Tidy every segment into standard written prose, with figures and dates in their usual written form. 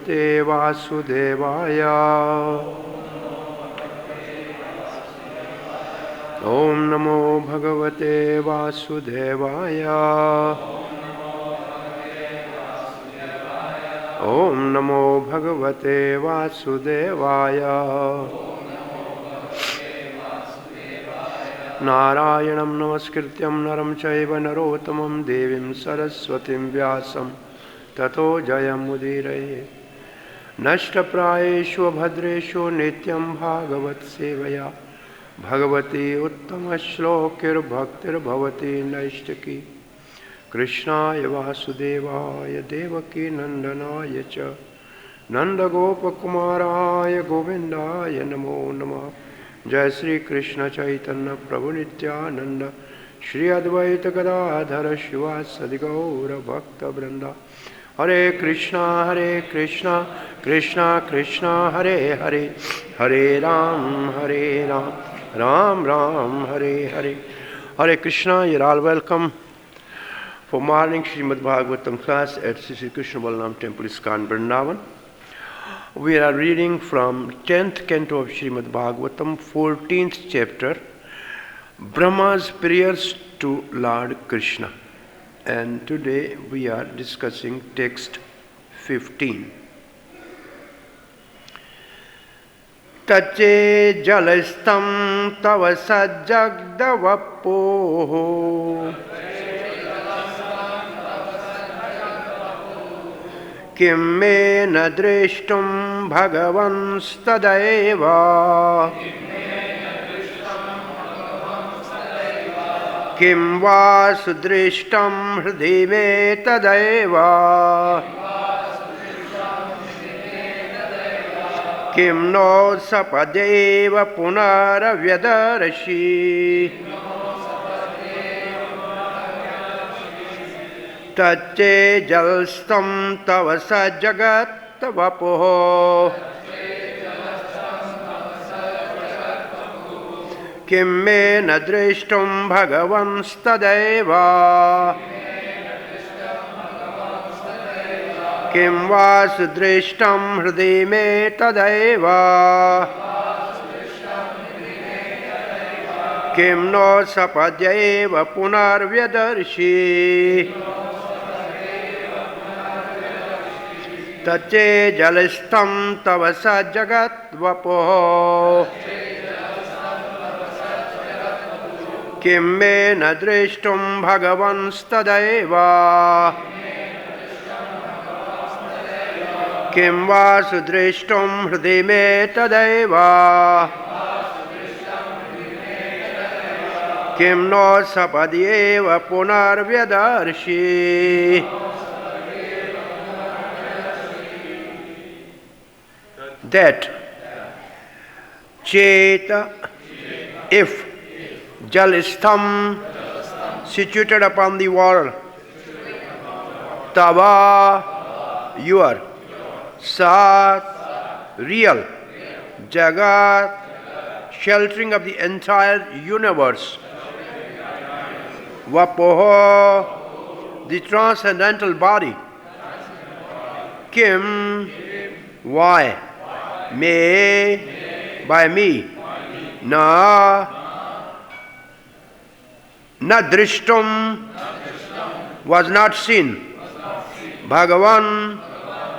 Bhagavate Vasudevaya. Om Namo Bhagavate Vasudevaya. Om Namo Bhagavate Vasudevaya. Narayanam Namaskrityam Naram Chaiva Narottamam Devim Saraswatim Vyasam Tato Jayam Udiraye. Nashtaprayeshu Bhadreshu Nityam Bhagavat Sevaya Bhagavati Uttama Shlokir Bhaktir Bhavati Naishtaki Krishnaya Vasudevaya Devaki Nandanaya Cha Nanda Gopa Kumaraya Govindaya Namo Namah. Jai Sri Krishna Chaitanya Prabhu Nityananda Shri Advaita Gadadhara Shivasadi Gaura Bhakta Vrinda. Hare Krishna Krishna Krishna Hare Hare, Hare Ram Ram Ram Hare Hare. Hare Krishna, you're all welcome for morning Srimad Bhagavatam class at Sri Krishna Balaram Temple, ISKCON, Vrindavan. We are reading from 10th canto of Srimad Bhagavatam, 14th chapter, Brahma's prayers to Lord Krishna. And today we are discussing text 15. Tache jala-sthaṁ tava jagad-vapuḥ kim me na dṛṣṭaṁ bhagavaṁs tadaiva kim va su-dṛṣṭaṁ hṛdi me tadaiva kim no sapady punar vyadarśi tache jala-sthaṁ tava jagad-vapuḥ kim me na dṛṣṭaṁ bhagavaṁs tadaiva kim va su-dṛṣṭaṁ hṛdi me tadaiva kim no sapady punar vyadarśi tache jala-sthaṁ tava jagad-vapuḥ kim me na dṛṣṭaṁ bhagavaṁs tadaiva kim va su-dṛṣṭaṁ hṛdi me tadaiva kim no sapady punar vyadarśi. That cheta, if jala-sthaṁ, situated upon the wall, tava, your, sat, real, jagat, sheltering of the entire universe, vapuḥ, the transcendental body, kim, why, me, by me, na dṛṣṭaṁ, was not seen, bhagavan,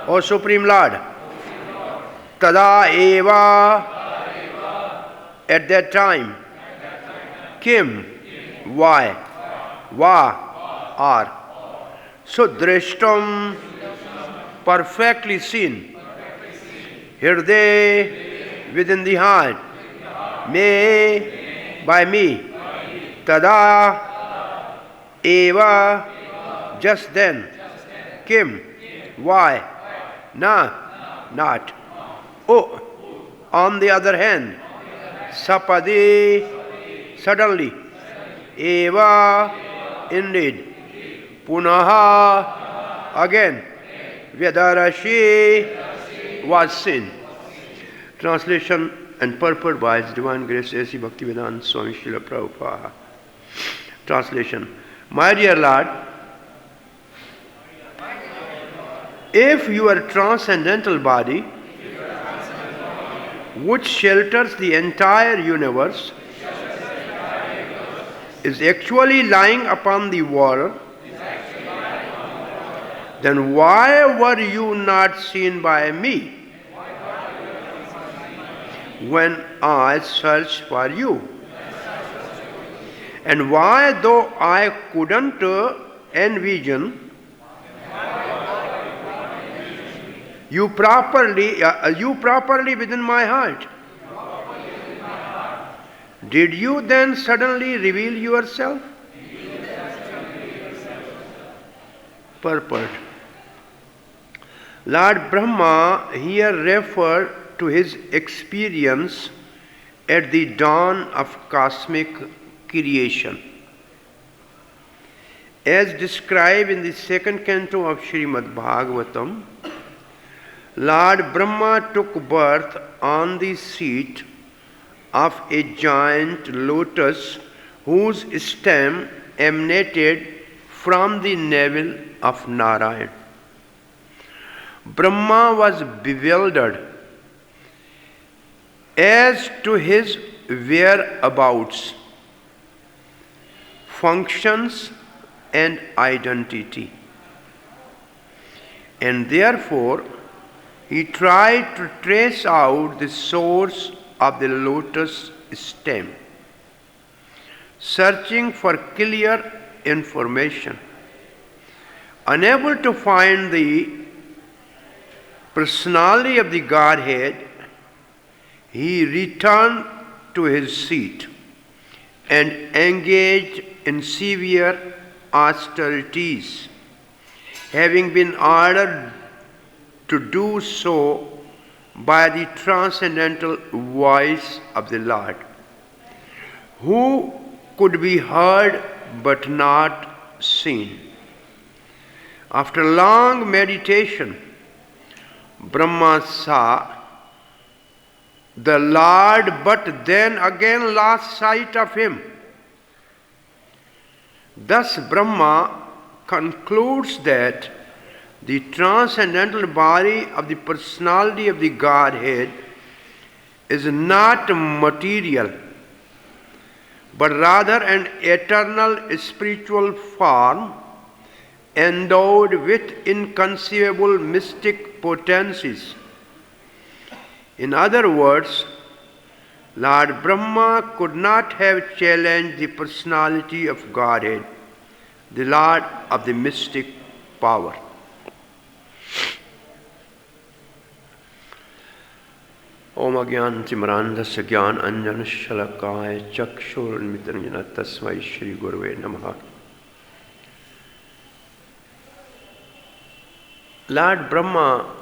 O Supreme Lord, tadā, at that time, kim, why, va, or, su-dṛṣṭaṁ, perfectly seen, hṛdi, within the heart, me, by me, tadā, just then, kim, why, not, on the other hand, sapady, suddenly, indeed, punaḥ, again, vyadarśi, was seen. Translation and purport by His Divine Grace A.C. Bhaktivedanta Swami Srila Prabhupada. Translation. My dear Lord, If your transcendental body, which shelters the entire universe, is actually lying upon the water, then why were you not seen by me when I searched for you? And why, though I couldn't envision you properly within my heart, did you then suddenly reveal yourself? Purport. Lord Brahma here referred to his experience at the dawn of cosmic creation. As described in the second canto of Srimad Bhagavatam, Lord Brahma took birth on the seat of a giant lotus whose stem emanated from the navel of Narayan. Brahma was bewildered as to his whereabouts, functions and identity, and therefore he tried to trace out the source of the lotus stem, searching for clear information. Unable to find the personality of the Godhead, he returned to his seat and engaged in severe austerities, having been ordered to do so by the transcendental voice of the Lord, who could be heard but not seen. After long meditation, Brahma saw the Lord, but then again lost sight of him. Thus Brahma concludes that the transcendental body of the personality of the Godhead is not material, but rather an eternal spiritual form endowed with inconceivable mystic potencies. In other words, Lord Brahma could not have challenged the personality of Godhead, the Lord of the mystic power. Om Agyantimarandasya Gyan Anjana Shalakaya Chakshurmitranjana Tasmai Shri Gurave Namaha. Lord Brahma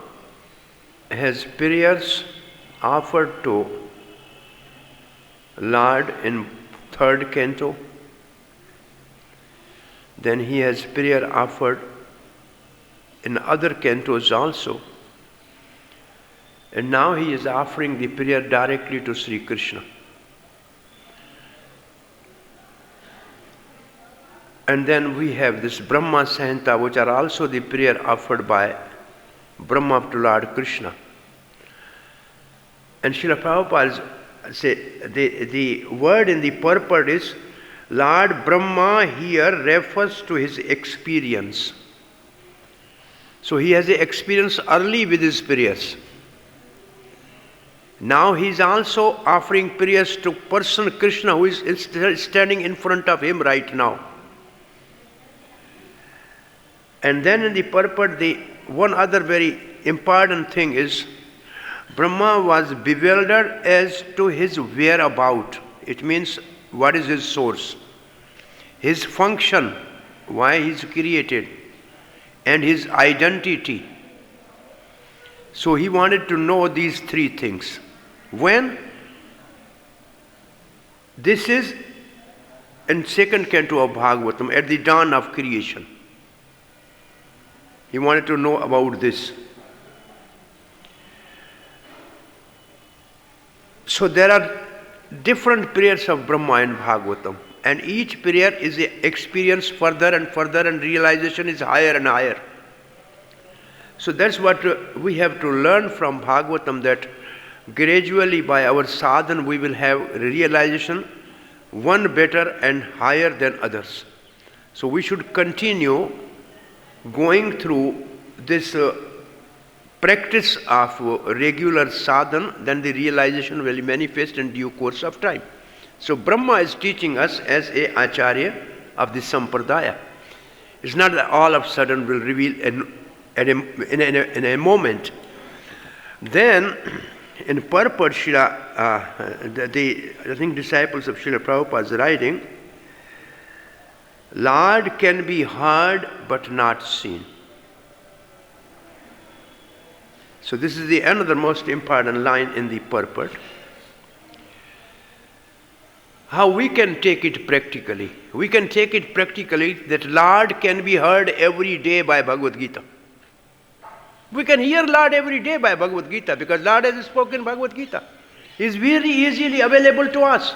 has prayers offered to Lord in third canto. Then he has prayer offered in other cantos also. And now he is offering the prayer directly to Sri Krishna. And then we have this Brahma Santa, which are also the prayer offered by Brahma to Lord Krishna. And Srila Prabhupada say the word in the purport is Lord Brahma here refers to his experience. So he has the experience early with his prayers. Now he is also offering prayers to person Krishna who is standing in front of him right now. And then in the purport, the one other very important thing is Brahma was bewildered as to his whereabout. It means what is his source, his function, why he is created, and his identity. So he wanted to know these three things. When? This is in second canto of Bhagavatam, at the dawn of creation. He wanted to know about this. So there are different prayers of Brahma in Bhagavatam, and each prayer is an experience further and further, and realization is higher and higher. So that's what we have to learn from Bhagavatam, that gradually by our sadhana we will have realization, one better and higher than others. So we should continue going through this practice of regular sadhana, then the realization will manifest in due course of time. So Brahma is teaching us as a acharya of the sampradaya. It's not that all of a sudden will reveal in a moment. Then in purport, I think disciples of Srila Prabhupada is writing, Lord can be heard but not seen. So this is the another most important line in the purport. How we can take it practically? We can take it practically that Lord can be heard every day by Bhagavad-Gita. We can hear Lord every day by Bhagavad-Gita because Lord has spoken Bhagavad-Gita. He is very easily available to us.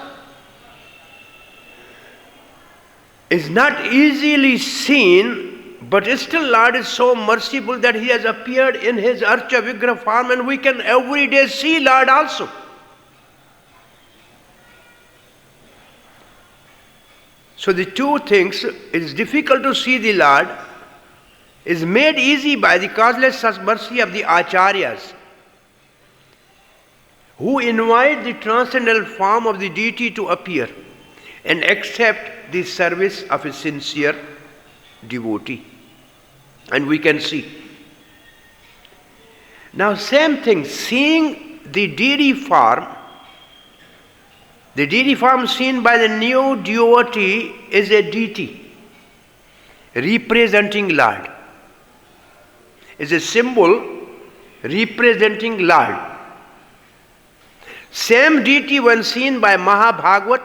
Is not easily seen, but still Lord is so merciful that He has appeared in His Archa Vigraha form, and we can every day see Lord also. So the two things, it is difficult to see the Lord, is made easy by the causeless mercy of the acharyas, who invite the transcendental form of the deity to appear and accept the service of a sincere devotee. And we can see. Now same thing, seeing the deity form seen by the new devotee is a deity representing Lord. Is a symbol representing Lord. Same deity when seen by Mahabhagavat,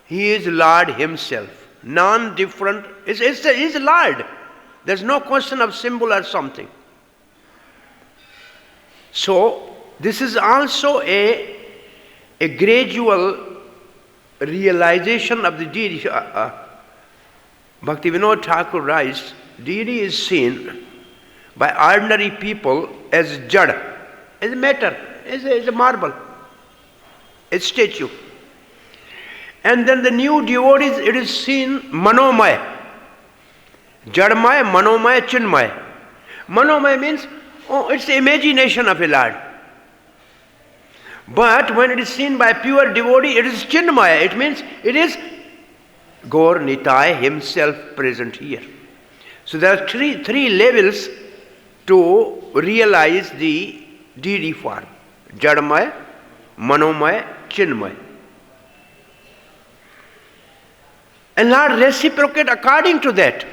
he is Lord himself. Non-different, is Lord. There's no question of symbol or something. So, this is also a gradual realization of the deity. Bhaktivinoda Thakur writes, deity is seen by ordinary people as jada, as a matter, as a marble, a statue. And then the new devotees, it is seen manomaya. Jadmaya, manomaya, chinmaya. Manomaya means, it's the imagination of a Lord. But when it is seen by pure devotee, it is chinmaya. It means it is Gaur Nitai himself present here. So there are three levels to realize the deity form. Jadmaya, manomaya, chinmaya. And Lord reciprocate according to that.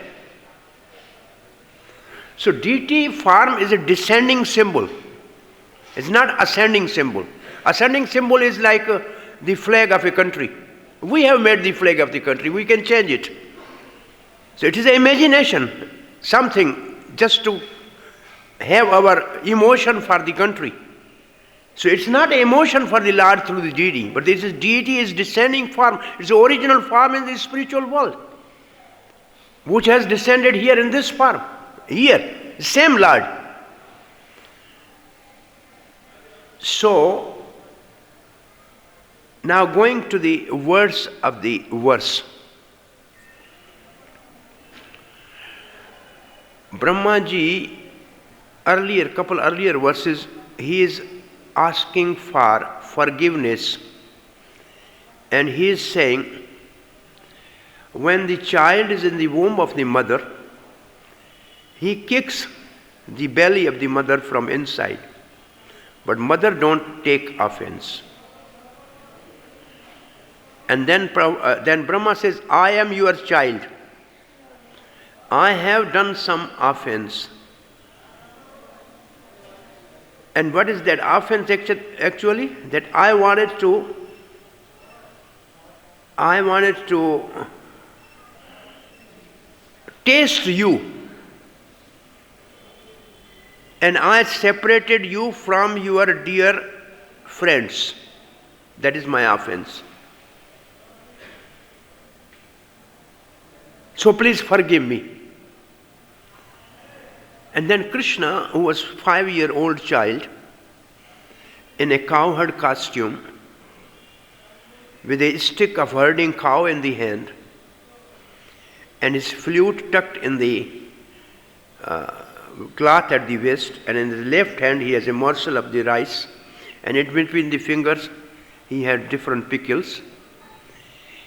So deity form is a descending symbol. It's not ascending symbol. Ascending symbol is like the flag of a country. We have made the flag of the country. We can change it. So it is an imagination. Something just to have our emotion for the country. So it's not an emotion for the Lord through the deity, but this is deity is descending form. It's the original form in the spiritual world, which has descended here in this form. Here, same Lord. So, now going to the words of the verse. Brahmaji, couple earlier verses, he is asking for forgiveness, and he is saying, when the child is in the womb of the mother, he kicks the belly of the mother from inside, but mother don't take offense. And then Brahma says, I am your child. I have done some offense. And what is that offense actually? That I wanted to taste you. And I separated you from your dear friends. That is my offense. So please forgive me. And then Krishna, who was 5-year-old child, in a cowherd costume, with a stick of herding cow in the hand, and his flute tucked in the cloth at the waist, and in the left hand he has a morsel of the rice, and in between the fingers he had different pickles.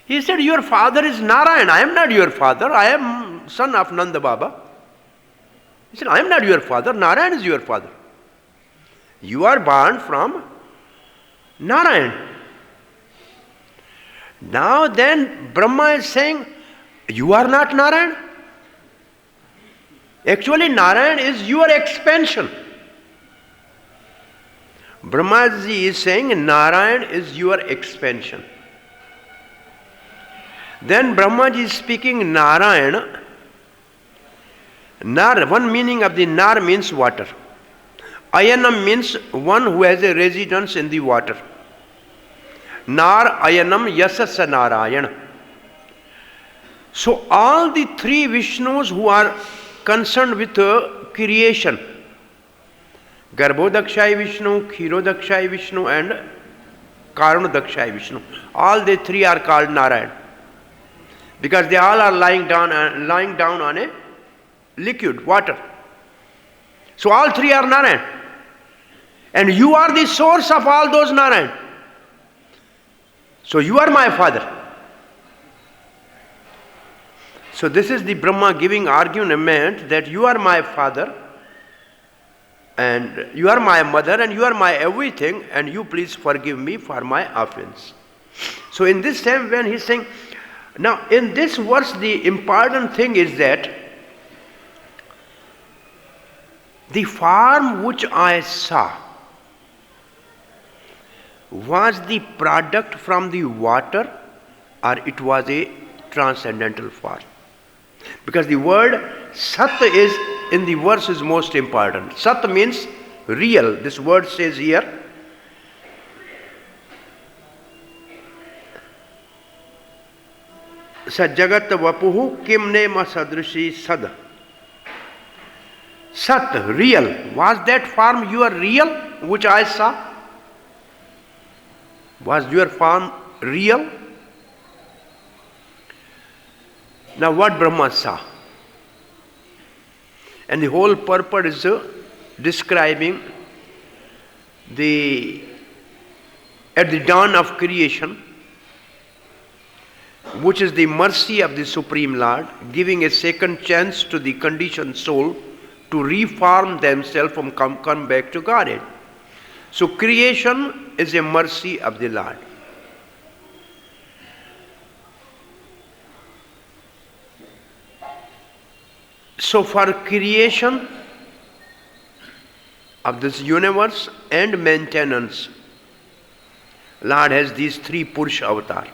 He said, "Your father is Narayan. I am not your father. I am son of Nanda Baba." He said, "I am not your father. Narayan is your father. You are born from Narayan." Now then Brahma is saying, "You are not Narayan. Actually Narayan is your expansion." Brahmaji is saying Narayan is your expansion. Then Brahmaji is speaking Narayan. Nar, one meaning of the Nar means water. Ayanam means one who has a residence in the water. Nar ayanam yasasa Narayana. So all the three Vishnus who are concerned with creation, Garbhodakshai Vishnu, Kshirodakshai Vishnu and Karanodakshai Vishnu, all the three are called Narayan, because they all are lying down on a liquid, water. So all three are Narayan. And you are the source of all those Narayan. So you are my father. So this is the Brahma giving argument that you are my father, and you are my mother, and you are my everything, and you please forgive me for my offense. So in this time when he is saying, now in this verse the important thing is that the form which I saw was the product from the water, or it was a transcendental form. Because the word Sat is in the verse is most important. Sat means real. This word says here, sa jagad-vapuḥ kim nema su-dṛṣṭi sad. Sat, real. Was that form your real which I saw? Was your form real? Now what Brahma saw? And the whole purpose is describing at the dawn of creation, which is the mercy of the Supreme Lord, giving a second chance to the conditioned soul to reform themselves and come back to Godhead. So creation is a mercy of the Lord. So for creation of this universe and maintenance, Lord has these three Purusha avatar.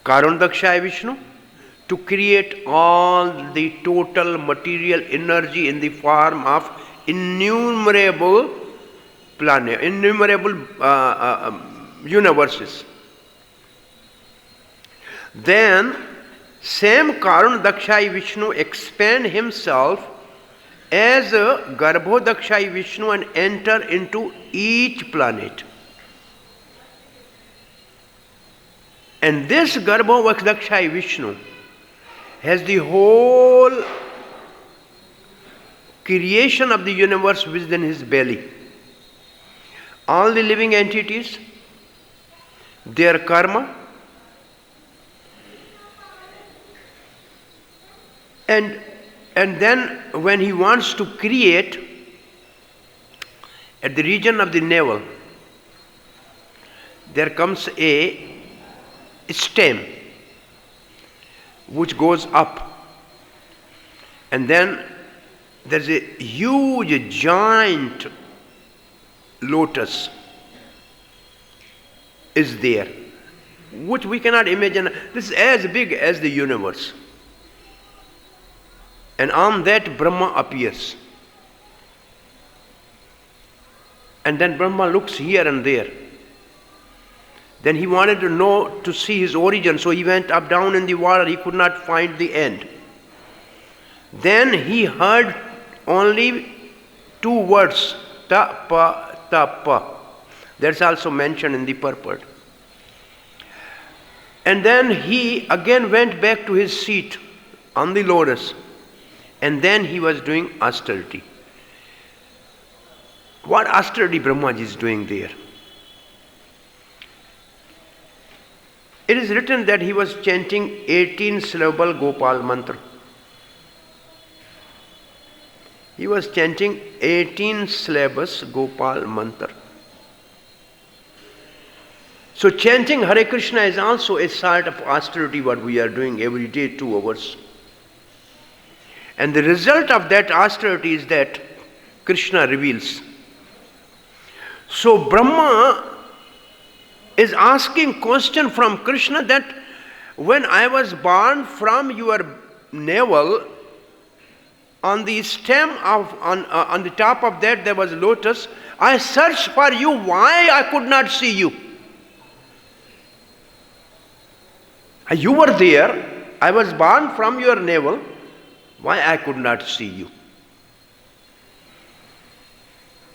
Karanodakshai Vishnu, to create all the total material energy in the form of innumerable planets, innumerable universes. Then same Karanodakshai Vishnu expand himself as a Garbhodakshai Vishnu and enter into each planet. And this Garbhodakshai Vishnu has the whole creation of the universe within his belly. All the living entities, their karma, and then when he wants to create, at the region of the navel, there comes a stem which goes up, and then there's a huge giant lotus is there, which we cannot imagine. This is as big as the universe. And on that Brahma appears. And then Brahma looks here and there. Then he wanted to see his origin, so he went up down in the water. He could not find the end. Then he heard only two words, tapa, tapa. That's also mentioned in the purport. And then he again went back to his seat on the lotus. And then he was doing austerity. What austerity Brahmaji is doing there? It is written that he was chanting 18-syllable Gopal mantra. He was chanting 18 syllables Gopal mantra. So chanting Hare Krishna is also a sort of austerity what we are doing every day, 2 hours. And the result of that austerity is that Krishna reveals. So Brahma is asking question from Krishna that when I was born from your navel, on the stem of, on the top of that there was lotus, I searched for you, why I could not see you? You were there, I was born from your navel, why I could not see you?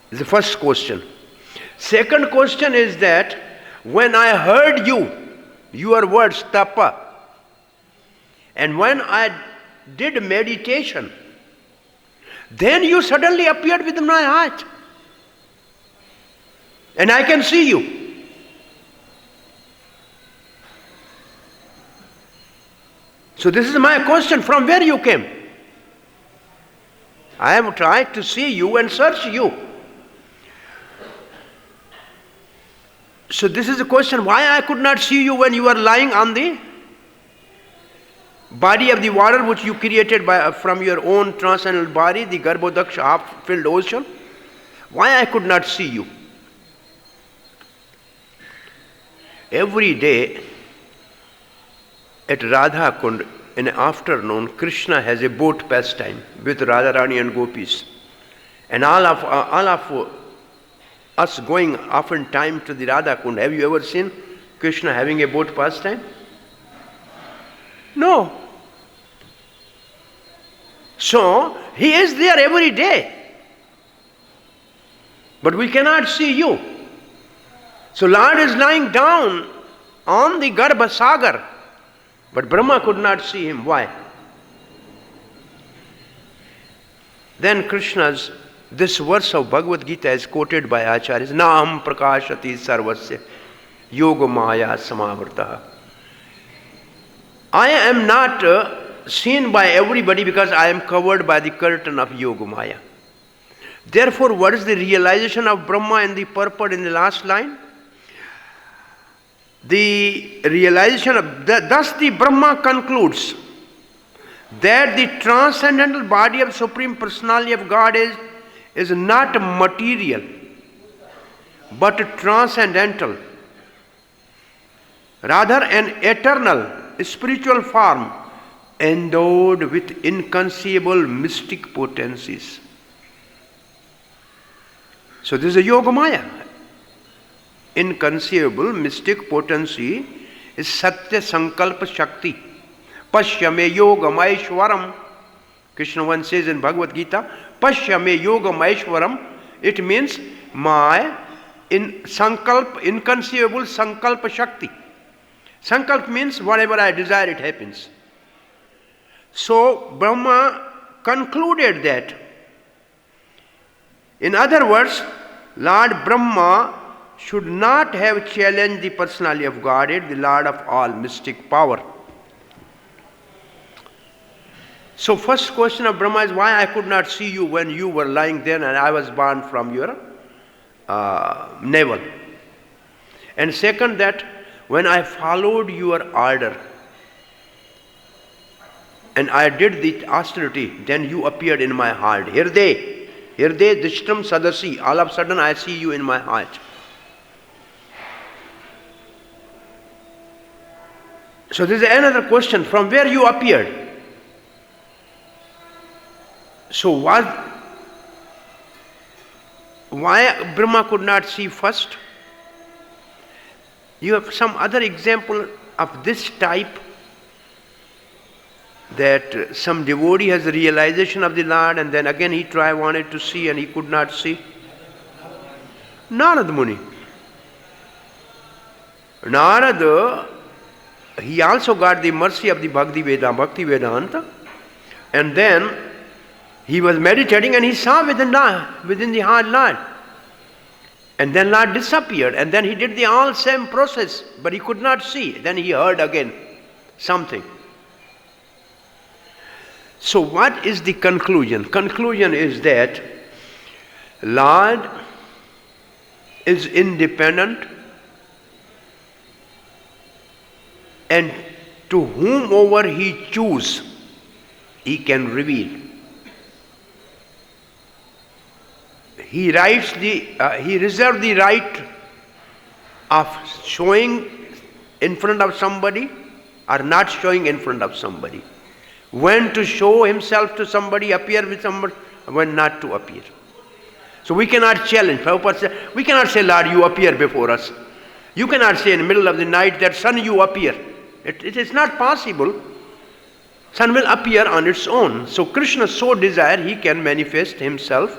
This is the first question. Second question is that when I heard you, your words, tapa, and when I did meditation, then you suddenly appeared within my heart. And I can see you. So this is my question, from where you came? I have tried to see you and search you. So this is the question, why I could not see you when you were lying on the body of the water which you created from your own transcendental body, the Garbhodaksha half-filled ocean. Why I could not see you? Every day at Radha Kund in the afternoon, Krishna has a boat pastime with Radharani and gopis. And all of us going often time to the Radha Kund. Have you ever seen Krishna having a boat pastime? No. So, he is there every day. But we cannot see you. So, Lord is lying down on the Garbha Sagar. But Brahma could not see him. Why? Then Krishna's, this verse of Bhagavad-Gita is quoted by Acharyas. Naham prakashati sarvasya yoga maya samavrtaha. I am not seen by everybody because I am covered by the curtain of yoga maya. Therefore, what is the realization of Brahma in the purport in the last line? The realization of, thus the Brahma concludes that the transcendental body of Supreme Personality of God is not material, but transcendental, rather an eternal spiritual form endowed with inconceivable mystic potencies. So this is a yoga maya. Inconceivable mystic potency is satya sankalpa shakti. Pashyame yogam aishwaram. Krishna once says in Bhagavad-Gita, Pashyame yogam aishwaram. It means my inconceivable sankalpa shakti. Sankalp means whatever I desire, it happens. So Brahma concluded that. In other words, Lord Brahma should not have challenged the personality of Godhead, the Lord of all mystic power. So first question of Brahma is, why I could not see you when you were lying there and I was born from your navel. And second, that when I followed your order and I did the austerity, then you appeared in my heart. Hṛdi, jala-sthaṁ sadasi. All of a sudden I see you in my heart. So this is another question, from where you appeared. So why Brahma could not see first? You have some other example of this type. that some devotee has a realization of the Lord and then again he wanted to see and he could not see? Narad Muni. Narada, he also got the mercy of the Bhakti Vedanta, and then he was meditating and he saw within the heart Lord. And then Lord disappeared, and then he did the all same process, but he could not see. Then he heard again something. So what is the conclusion? Conclusion is that Lord is independent, and to whomever he choose, he can reveal. He reserves the right of showing in front of somebody or not showing in front of somebody. When to show himself to somebody, appear with somebody, when not to appear. So we cannot challenge. Prabhupada said, we cannot say, Lord, you appear before us. You cannot say in the middle of the night that sun, you appear. It is not possible. Sun will appear on its own. So Krishna so desire he can manifest himself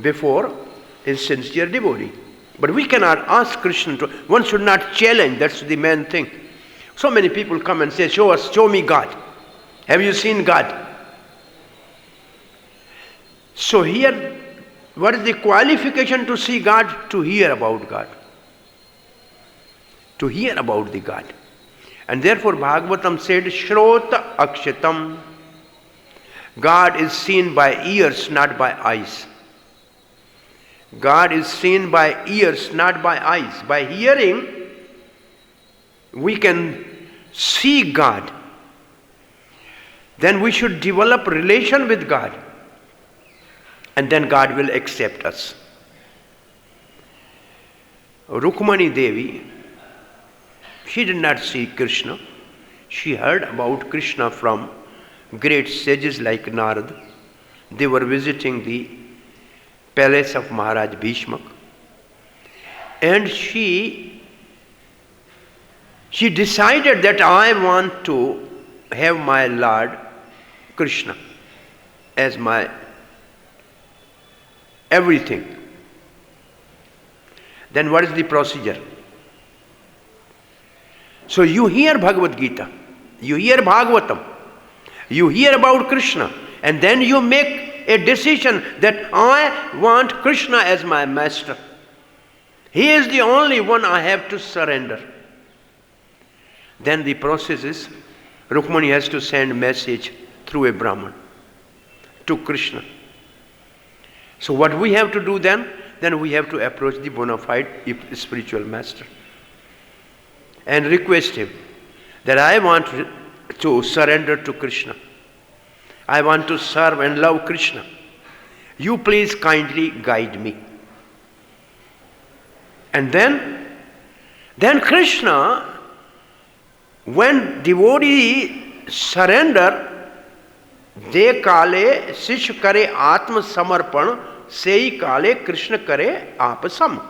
before his sincere devotee. But we cannot ask Krishna to, one should not challenge, that's the main thing. So many people come and say, show me God. Have you seen God? So here, what is the qualification to see God? To hear about God. To hear about the God. And therefore Bhagavatam said, Shrota Akshatam. God is seen by ears, not by eyes. God is seen by ears, not by eyes. By hearing, we can see God. Then we should develop relation with God. And then God will accept us. Rukmani Devi, she did not see Krishna. She heard about Krishna from great sages like Narad. They were visiting the palace of Maharaj Bhishmak. And she decided that I want to have my Lord Krishna as my everything. Then what is the procedure? So you hear Bhagavad-Gita, you hear Bhagavatam, you hear about Krishna, and then you make a decision that I want Krishna as my master. He is the only one I have to surrender. Then the process is, Rukmani has to send message through a Brahman to Krishna. So what we have to do then we have to approach the bona fide spiritual master and request him that I want to surrender to Krishna. I want to serve and love Krishna. You please kindly guide me. And then Krishna, when devotee surrender, de kale shish kare atma samarpan, sei kale Krishna kare apasam.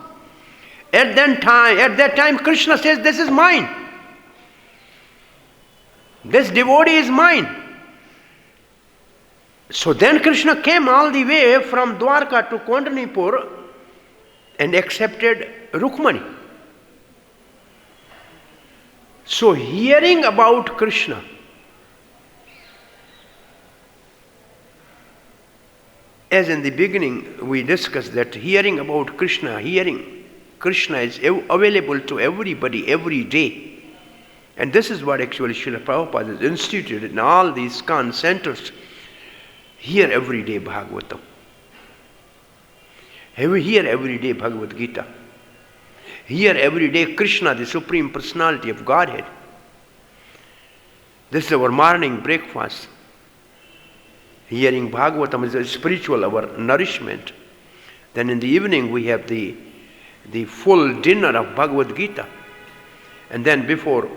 At that time Krishna says, this is mine. This devotee is mine. So then Krishna came all the way from Dwarka to Kondanipur and accepted Rukmani. So hearing about Krishna, as in the beginning we discussed that hearing about Krishna, hearing Krishna is available to everybody every day. And this is what actually Srila Prabhupada has instituted in all these ISKCON centers. Hear every day Bhagavatam. Hear every day Bhagavad-Gita. Hear every day Krishna, the Supreme Personality of Godhead. This is our morning breakfast. Hearing Bhagavatam is a spiritual, our nourishment. Then in the evening we have the full dinner of Bhagavad-Gita. And then before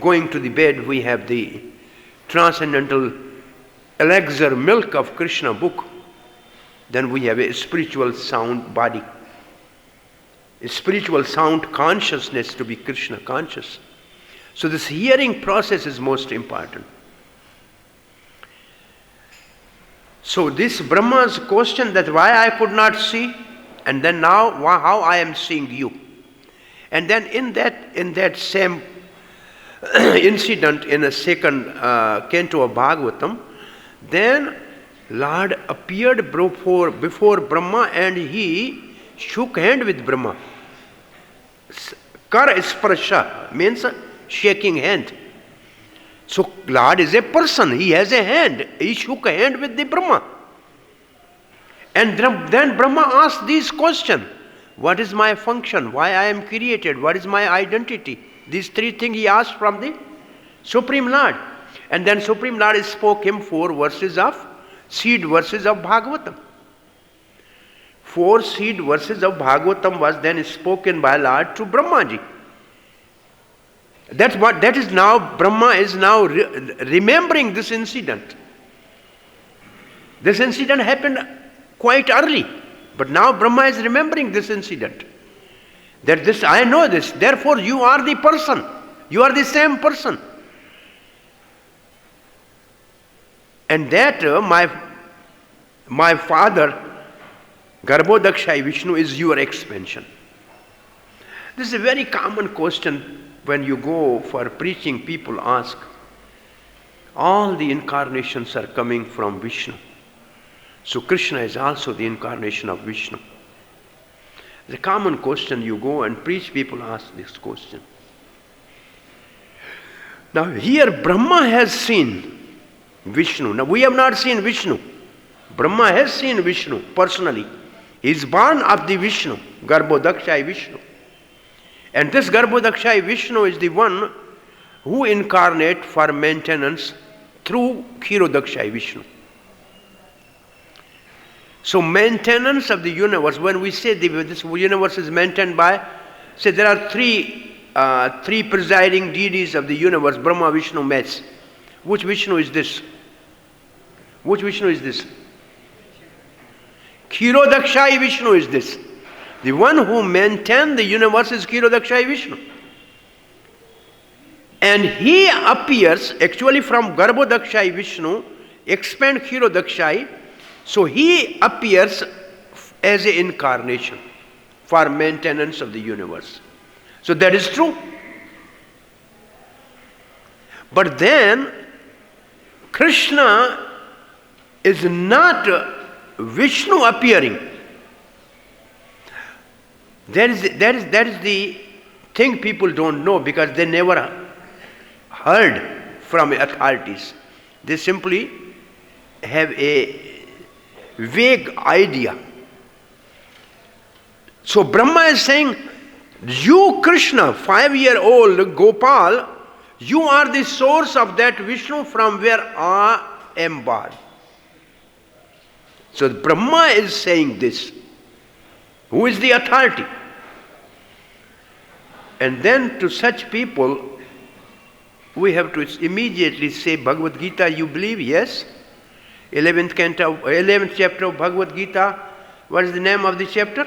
going to the bed we have the transcendental elixir milk of Krishna book. Then we have a spiritual sound body. A spiritual sound consciousness to be Krishna conscious. So this hearing process is most important. So this Brahma's question that why I could not see, and then now how I am seeing you. And then in that same incident in the second canto of Bhagavatam, then Lord appeared before Brahma and he shook hand with Brahma. Kar sparsha means shaking hand. So Lord is a person, he has a hand. He shook a hand with the Brahma. And then Brahma asked this question. What is my function? Why I am created? What is my identity? These three things he asked from the Supreme Lord. And then Supreme Lord spoke him 4 verses of seed verses of Bhagavatam. 4 seed verses of Bhagavatam was then spoken by Lord to Brahmaji. That is now, Brahma is now remembering this incident. This incident happened quite early, but now Brahma is remembering this incident. I know this, therefore you are the person. You are the same person. And that my father, Garbhodakshai Vishnu, is your expansion. This is a very common question when you go for preaching. People ask, all the incarnations are coming from Vishnu. So Krishna is also the incarnation of Vishnu. It's a common question. You go and preach, people ask this question. Now here Brahma has seen Vishnu. Now we have not seen Vishnu. Brahma has seen Vishnu personally. He is born of the Vishnu, Garbhodakshai Vishnu. And this Garbhodakshai Vishnu is the one who incarnate for maintenance through Kshirodakshai Vishnu. So maintenance of the universe, when we say this universe is maintained by, say there are three presiding deities of the universe, Brahma, Vishnu, Mahesh. Which Vishnu is this? Which Vishnu is this? Kshirodakshai Vishnu is this. The one who maintains the universe is Kshirodakshai Vishnu. And he appears actually from Garbhodakshai Vishnu, expand Kshirodakshai. So he appears as an incarnation for maintenance of the universe. So that is true. But then Krishna is not Vishnu appearing. That is the thing people don't know, because they never heard from authorities. They simply have a vague idea. So Brahma is saying, you Krishna, 5-year-old Gopal, you are the source of that Vishnu from where I am born. So Brahma is saying this. Who is the authority? And then to such people, we have to immediately say, Bhagavad-Gita, you believe? Yes. 11th chapter of Bhagavad-Gita. What is the name of the chapter?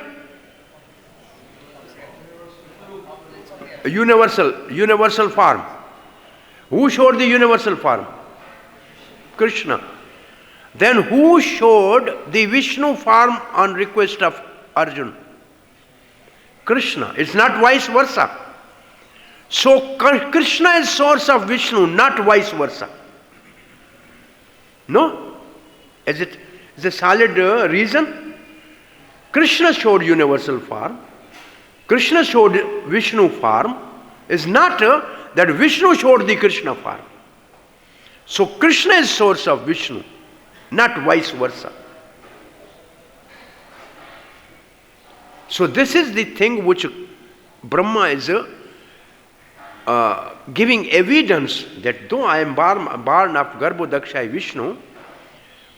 Universal form. Who showed the universal form? Krishna. Then who showed the Vishnu form on request of Arjuna? Krishna. It's not vice versa. So Krishna is source of Vishnu, not vice versa. No? Is it a solid reason? Krishna showed universal form. Krishna showed Vishnu form. Is not that Vishnu showed the Krishna form. So Krishna is source of Vishnu, not vice versa. So this is the thing which Brahma is giving evidence that though I am born of Garbhodakshai Vishnu,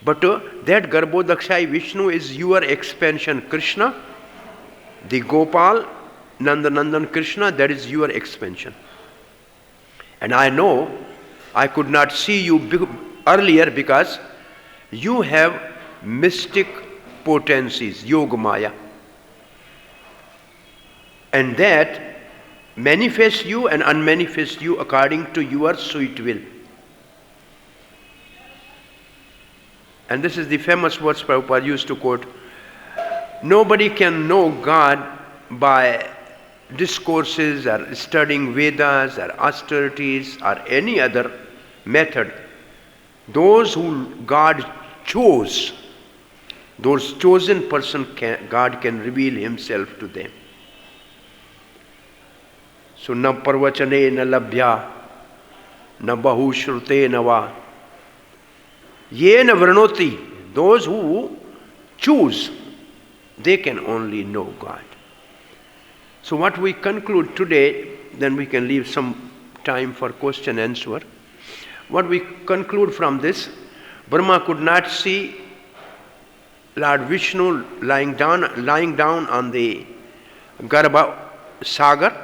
but that Garbhodakshai Vishnu is your expansion Krishna, the Gopal, Nandanandan Krishna, that is your expansion. And I know I could not see you earlier because you have mystic potencies, Yoga Maya. And that manifests you and unmanifests you according to your sweet will. and this is the famous words Prabhupada used to quote, nobody can know God by discourses or studying Vedas or austerities or any other method. Those who God chose, those chosen person, God can reveal himself to them. So na parvachane na labhya na bahu shrute na va ye na vrinoti. Those who choose, they can only know God. So what we conclude today, then we can leave some time for question and answer. What we conclude from this, Brahma could not see Lord Vishnu lying down on the Garbha Sagar,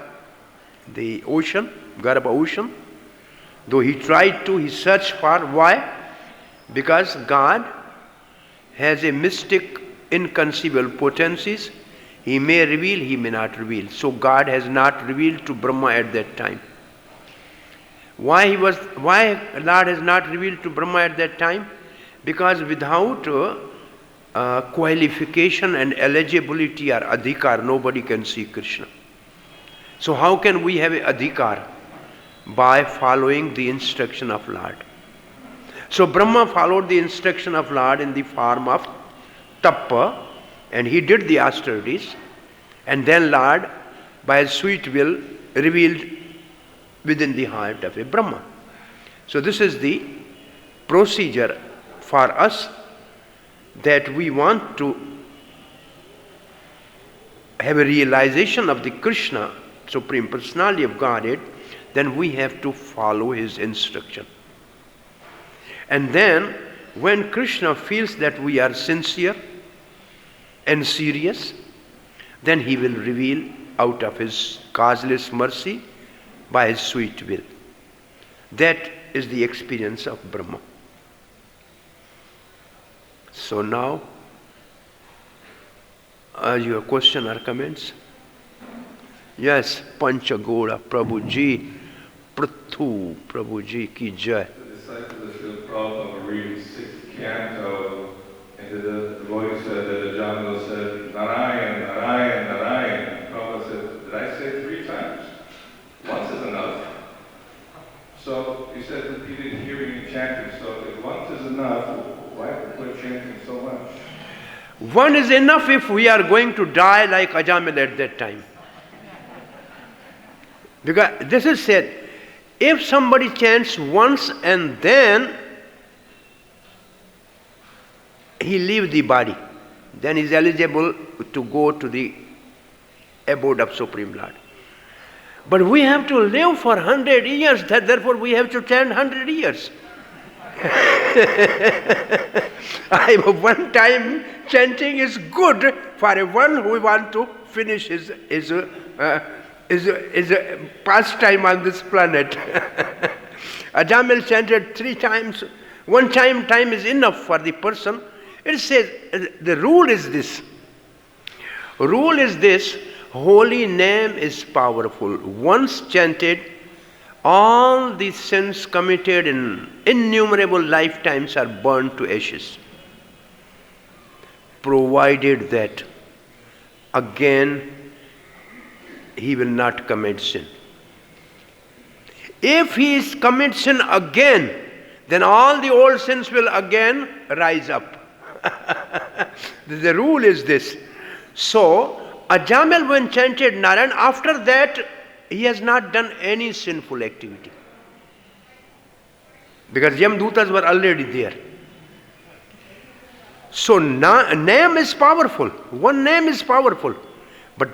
the ocean, Garbha ocean. Though he tried to, he searched for. Why? Because God has a mystic, inconceivable potencies. He may reveal, he may not reveal. So God has not revealed to Brahma at that time. Why Lord has not revealed to Brahma at that time? Because without qualification and eligibility or adhikar, nobody can see Krishna. So how can we have adhikar? By following the instruction of Lord. So Brahma followed the instruction of Lord in the form of tapa, and he did the austerities, and then Lord, by his sweet will, revealed within the heart of a Brahma. So this is the procedure for us, that we want to have a realization of the Krishna, Supreme Personality of Godhead, then we have to follow his instruction. And then when Krishna feels that we are sincere and serious, then he will reveal out of his causeless mercy by his sweet will. That is the experience of Brahma. So now, your question or comments? Yes, Panchagoda Prabhuji, Prithu Prabhuji ki jai. The disciples of Srila Prabhupada were reading 6th canto, and the voice the jungle said, Narayan, Narayan, Narayan. And Prabhupada said, did I say 3 times? Once is enough. So he said that he didn't hear you chanting, so if once is enough, why we're chanting so much? One is enough if we are going to die like Ajamil at that time. Because this is said, if somebody chants once and then he leaves the body, then he is eligible to go to the abode of Supreme Lord. But we have to live for 100 years, therefore we have to chant 100 years. One time chanting is good for a one who wants to finish his pastime on this planet. Ajamil chanted 3 times. One time is enough for the person. It says, the rule is this. Rule is this, holy name is powerful. Once chanted, all the sins committed in innumerable lifetimes are burned to ashes. Provided that again he will not commit sin. If he commits sin again, then all the old sins will again rise up. The rule is this. So, Ajamil when chanted Narayan, after that he has not done any sinful activity. Because Yamdutas were already there. So, name is powerful. One name is powerful. But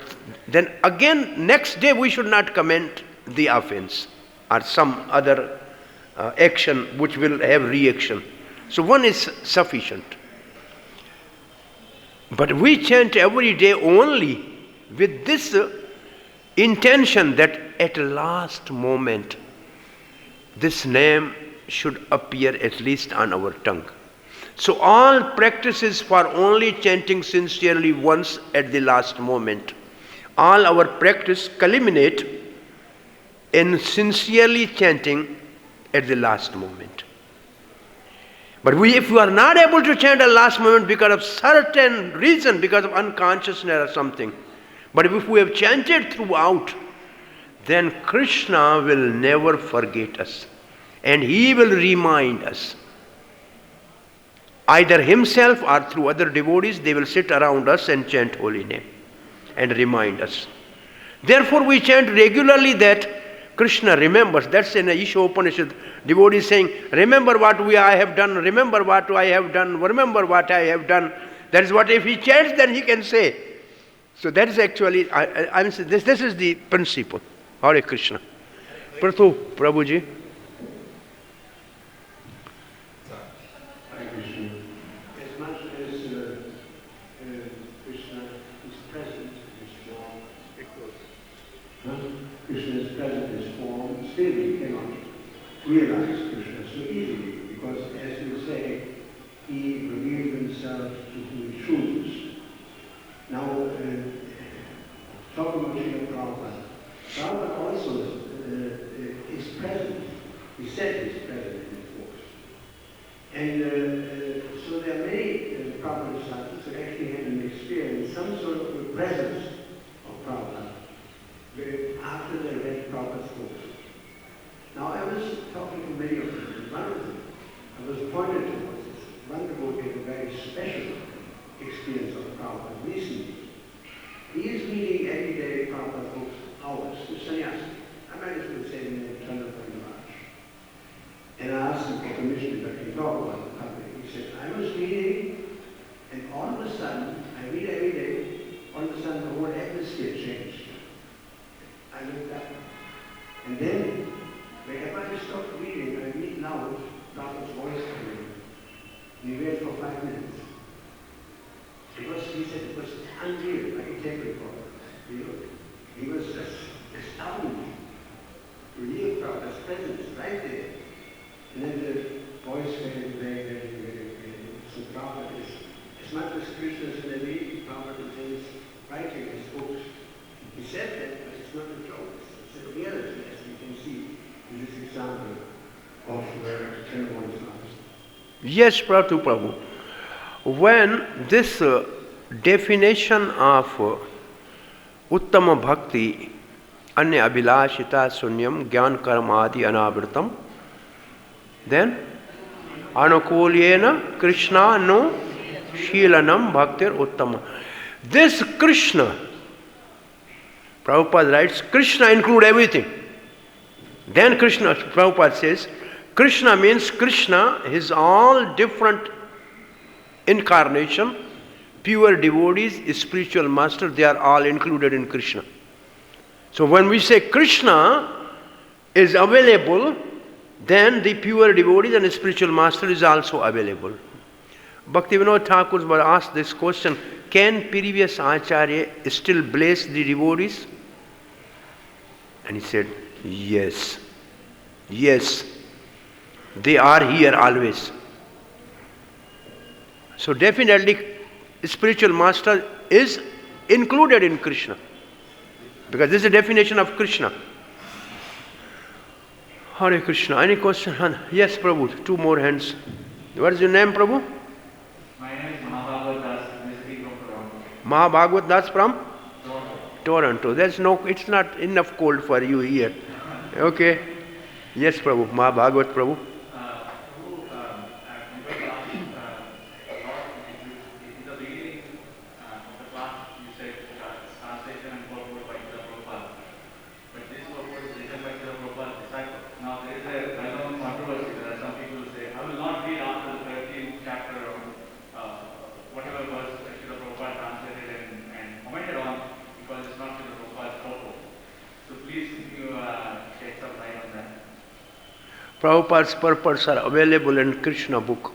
then again, next day we should not commit the offense or some other action which will have reaction. So one is sufficient. But we chant every day only with this intention that at last moment this name should appear at least on our tongue. So all practices for only chanting sincerely once at the last moment, all our practice culminate in sincerely chanting at the last moment. But if you are not able to chant at last moment because of certain reason, because of unconsciousness or something, but if we have chanted throughout, then Krishna will never forget us. And he will remind us. Either himself or through other devotees, they will sit around us and chant holy name and remind us. Therefore we chant regularly that Krishna remembers. That's in the Isha Upanishad. Devotees saying, remember what I have done, remember what I have done, remember what I have done. That is what if he chants, then he can say. So that is actually, this is the principle. Hare Krishna. Prathu, Prabhuji. Hare Krishna. As much as Krishna is present in his form, Krishna is present in his form, still we cannot realize Krishna so easily, because as you say, he revealed himself to whom he chooses. Now, talk about Srila Prabhupada. Prabhupada also is present. He said he's present in the force. And so there are many Prabhupada disciples who actually had an experience, some sort of a presence of Prabhupada after they read Prabhupada's books. Now I was talking to many of them, and one of them, I was pointed towards this. One devotee had a very special experience of Prabhupada recently. He is reading every day Prabhupada books, hours, to sannyasi. I might as well say in the Chandra Maharaj. And I asked him for permission if I can talk about the public. He said, I was reading, and all of a sudden, I read every day, all of a sudden the whole atmosphere changed. I looked up, and then, whenever I stopped reading, I read loud, Prabhupada's voice coming. We read for 5 minutes. He said it was unreal, like a tape recorder. He was just astounded to hear Prabhupada's presence right there. And then the voice faded very, very, very, very. So Prabhupada is, as much as Krishna is in the lead, Prabhupada is writing his books. He said that, but it's not a joke. It's a reality, as we can see in this example of Chandramohan's life. Yes, Prabhu. When this definition of Uttama Bhakti, Anya Abhilashita Sunyam, Gyan Karmadi Anavritam, then Anukulyena Krishna no Shilanam Bhaktir Uttama. This Krishna, Prabhupada writes, Krishna include everything. Then Krishna, Prabhupada says, Krishna means Krishna, his all different incarnation, pure devotees, spiritual master, they are all included in Krishna. So when we say Krishna is available, then the pure devotees and spiritual master is also available. Bhaktivinoda Thakur was asked this question, can previous Acharya still bless the devotees? And he said, yes. Yes. They are here always. So definitely spiritual master is included in Krishna. Because this is the definition of Krishna. Hare Krishna. Any question? Yes, Prabhu. 2 more hands. What is your name, Prabhu? My name is Mahabhagavad Das. I'm speaking from Toronto. Mahabhagavad Das from? Toronto. Toronto. It's not enough cold for you here. Okay. Yes, Prabhu. Mahabhagavad Prabhu. Prabhupada's purports are available in Krishna book.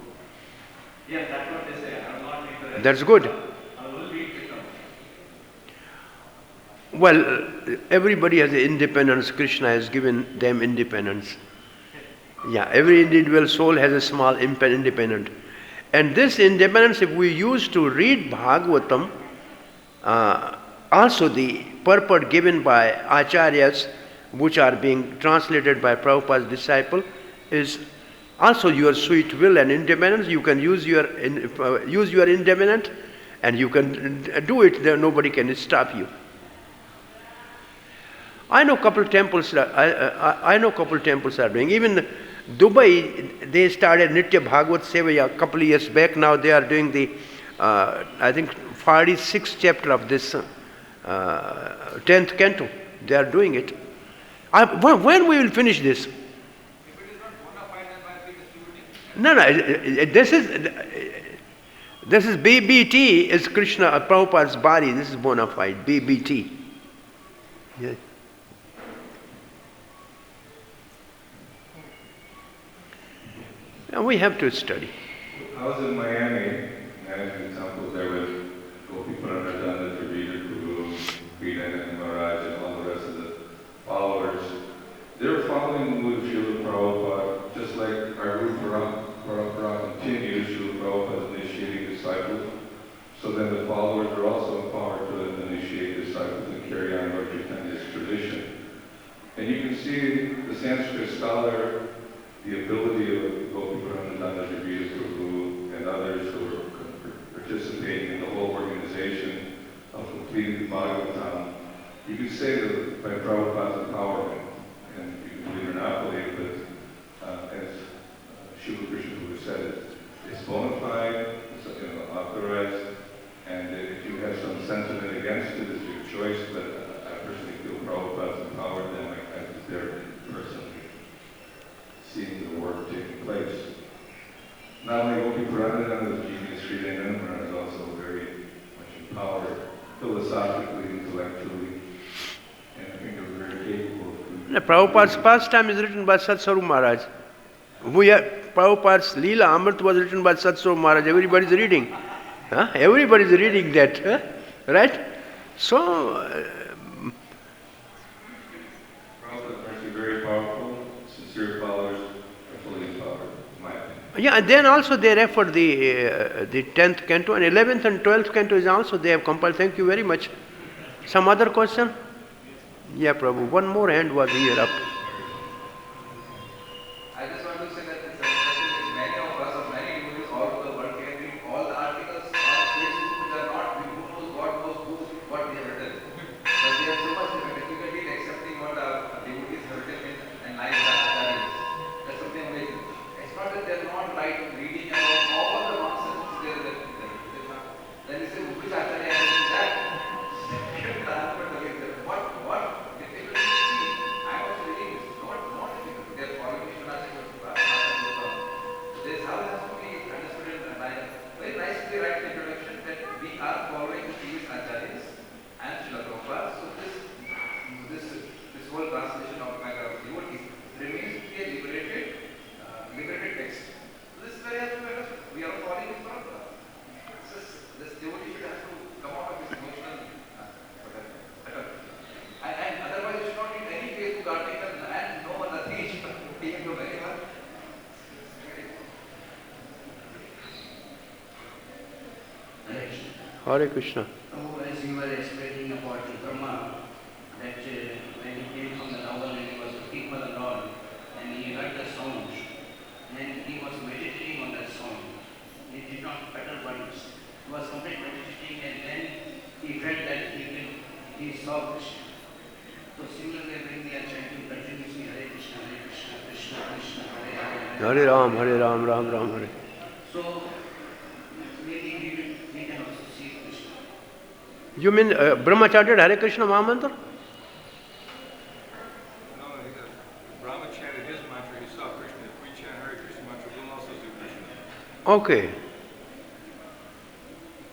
Yes, that's what they say. I will not read the rest. That's good. I will read Krishna. Well, everybody has independence. Krishna has given them independence. Yeah, every individual soul has a small independence. And this independence, if we use to read Bhagavatam, also the purport given by Acharyas, which are being translated by Prabhupada's disciple, is Also your sweet will and independence, you can use your independence and you can do it, there nobody can stop you. I know couple temples are doing. Even Dubai, they started Nitya Bhagavad Sevaya a couple of years back. Now they are doing the, I think, 46th chapter of this 10th canto. They are doing it. When we will finish this? No, this is BBT, is Krishna, Prabhupada's body. This is bona fide, BBT. Yeah. And we have to study. I was in Miami, managing temples there with Gopi Pranadana, Tavita, Guru, Vrindavan, and Maharaj, and all the rest of the followers. They were following the mood of Srila Prabhupada, just like our Guru Parampara continues, Srila Prabhupada is initiating disciples. So then the followers are also empowered to initiate disciples and carry on Lord Chaitanya's tradition. And you can see the Sanskrit scholar, the ability of Gopi Pranadana, Tavita, Guru, and others who are participating in the whole organization of completing the Bhagavatam. You could say that by Prabhupada's empowerment, and you can believe it or not believe, but as Srila Krishna Guru said, it's bona fide, it's authorized, and if you have some sentiment against it, it's your choice, but I personally feel Prabhupada's empowered, and I was there personally seeing the work taking place. Not only Gopi Pranadana, the genius Vrindavan is also very much empowered, philosophically, intellectually, and I think they're very capable of. Prabhupada's pastime is written by Satsvarup Maharaj. Prabhupada's Leela Amrit was written by Satsvarup Maharaj. Everybody's reading. Everybody's reading that. Right? So, Prabhupada is actually very powerful. Sincere followers are fully empowered, in my opinion. yeah, and then also they refer the 10th canto, and 11th and 12th canto is also they have compiled. Thank you very much. Some other question? Yeah, Prabhu. One more hand was here up. I just want to say that it's a discussion which many of us, or many devotees all over the world can read all the articles on Facebook which are not, who knows what they have written. But they have so much difficulty in accepting what our devotees have written and like the acharyas. That's something amazing. It's not that they're not right reading about all the nonsense which they have written. Then you say, which acharya has written that? What difficulty? I was reading this. Not difficult. They're following this how it has to be understood in very nicely right introduction that we are following the previous acharyas and Srila Prabhupada. So this whole translation of matter of devotees remains to be a liberated text. So this is very has to be understood. We are following this Prabhupada. This devotee should have to come out of this emotional and otherwise you should not need any Facebook article and no nothing. You should take it to anyone. Hare Krishna. Oh, as you were explaining about the Brahma, that when he came from the novel and he was looking for the Lord, and he heard the sound, and he was meditating on that sound. He did not utter words. He was completely meditating, and then he felt that he saw Krishna. So similarly, when we are chanting continuously Hare Krishna, Krishna Krishna, Hare Hare, Hare Ram, Ram Ram, Hare. So maybe we can also see Krishna. You mean Brahma chanted Hare Krishna Mahamantra? No, Brahma chanted his mantra, he saw Krishna. If we chant Hare Krishna mantra, we'll also see Krishna. Okay.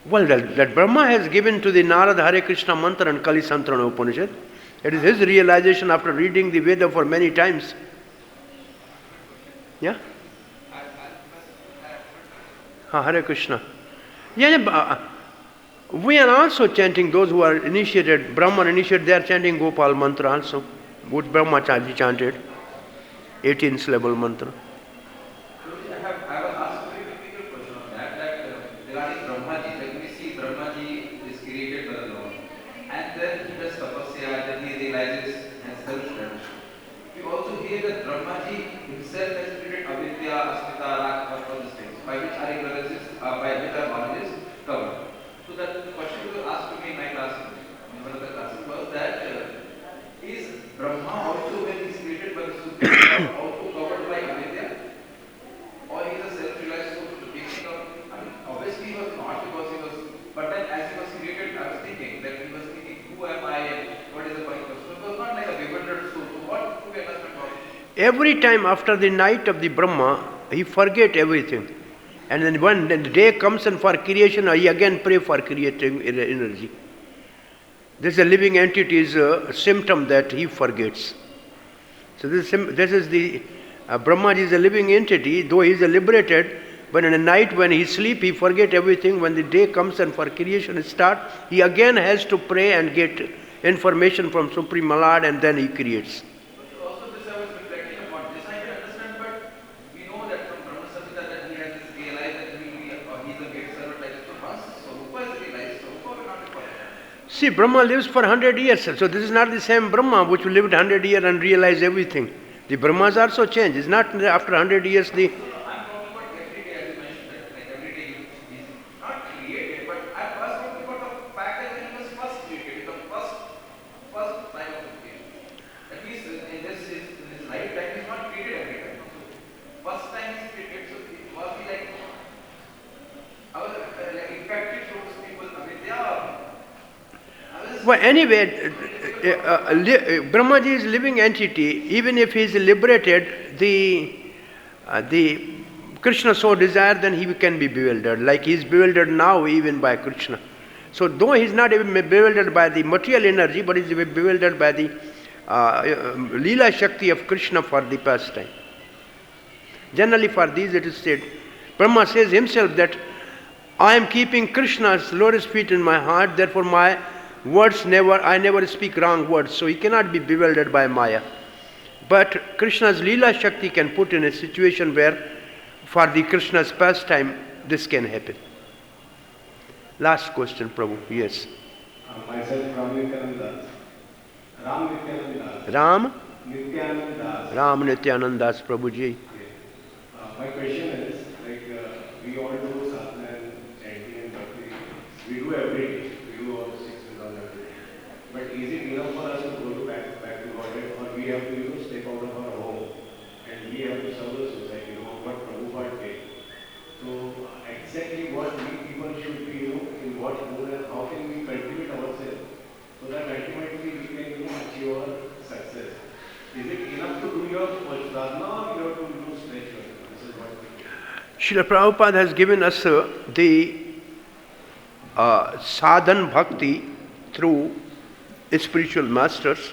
Well, that Brahma has given to the Narada Hare Krishna mantra and Kali Santrana Upanishad. It is his realization after reading the Veda for many times. Yeah? Hare Krishna. Yeah, we are also chanting, those who are initiated, Brahman initiated, they are chanting Gopal mantra also, which Brahmacharya chanted, 18 syllable mantra. I have asked a very difficult question on that regarding Brahmaji, when we see Brahmaji is created by the Lord, and then he does tapasya, then he realizes and self-realization. We also hear that Brahmaji himself has created avidya, Every time after the night of the Brahma, he forget everything. And then when the day comes and for creation, he again pray for creating energy. This is a living entity's symptom that he forgets. So this is the Brahma is a living entity, though he is liberated, but in the night when he sleep, he forget everything. When the day comes and for creation start, he again has to pray and get information from Supreme Lord, and then he creates. But also this I was reflecting upon this. I can understand, but we know that from Brahma Samhita that he has this realized that he is a great servant like this. So once Swarupa is realized, Swarupa will not require. See, Brahma lives for 100 years, so this is not the same Brahma which lived 100 years and realized everything. The Brahmas also change. It's not after 100 years the... I'm talking about every day, as you mentioned that, like every day he is not created, but I was talking about the fact that he was first created, the first time of creation. At least in his lifetime, he is not created every time. So first time he is created, so it must be like our infected souls people, Well, anyway, Brahmaji is a living entity. Even if he is liberated, the Krishna so desire, then he can be bewildered. Like he is bewildered now even by Krishna. So though he is not even bewildered by the material energy, but he is bewildered by the Leela Shakti of Krishna for the pastime. Generally for these it is said, Brahma says himself that I am keeping Krishna's lotus feet in my heart, therefore my words I never speak wrong words, so he cannot be bewildered by Maya. But Krishna's Leela Shakti can put in a situation where for the Krishna's pastime this can happen. Last question, Prabhu. Yes. Myself, Ram Nityanand Das. Ram Nityanand Das. Ram? Nityanand Das. Ram Nityanand Das, Prabhuji. My question is, we all do sadhana and chanting and bhakti. We do every day. We do all 6 days on every day. But is it enough for us to go back to Godhead, or we have to step out of our home and we have to serve the society? What Prabhupada did. So exactly what we people should be, in what mode and how can we cultivate ourselves so that ultimately we can achieve our success. Is it enough to do your sadhana, or you have to do spiritual? This is what Srila Prabhupada has given us the sadhan bhakti through spiritual masters,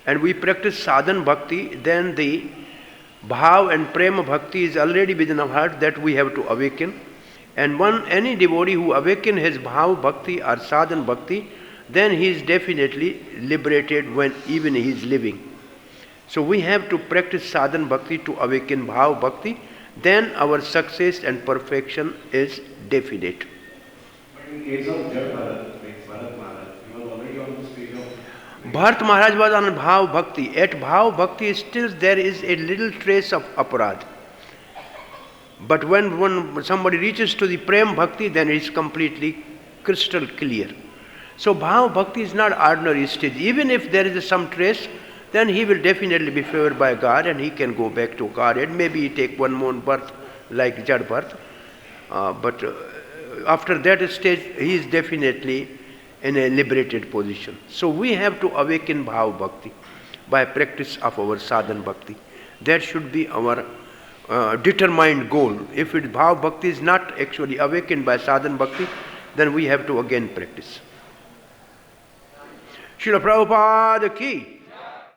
and we practice sadhan bhakti, then the bhav and prema bhakti is already within our heart that we have to awaken. And any devotee who awakens his bhav bhakti or sadhan bhakti, then he is definitely liberated when even he is living. So we have to practice sadhan bhakti to awaken bhav bhakti, then our success and perfection is definite. But in case of Jad Bharat, like Bharat Maharaj, he was already on the stage of... Bharat Maharaj was on bhav bhakti. At bhav bhakti still there is a little trace of aparad. But when somebody reaches to the prem bhakti, then it is completely crystal clear. So bhav bhakti is not ordinary stage. Even if there is some trace, then he will definitely be favored by God and he can go back to God. And maybe he take one more birth like Jad birth. But after that stage, he is definitely in a liberated position. So we have to awaken bhav bhakti by practice of our sadhan bhakti. That should be our determined goal. If bhav bhakti is not actually awakened by sadhan bhakti, then we have to again practice. Srila Prabhupada ki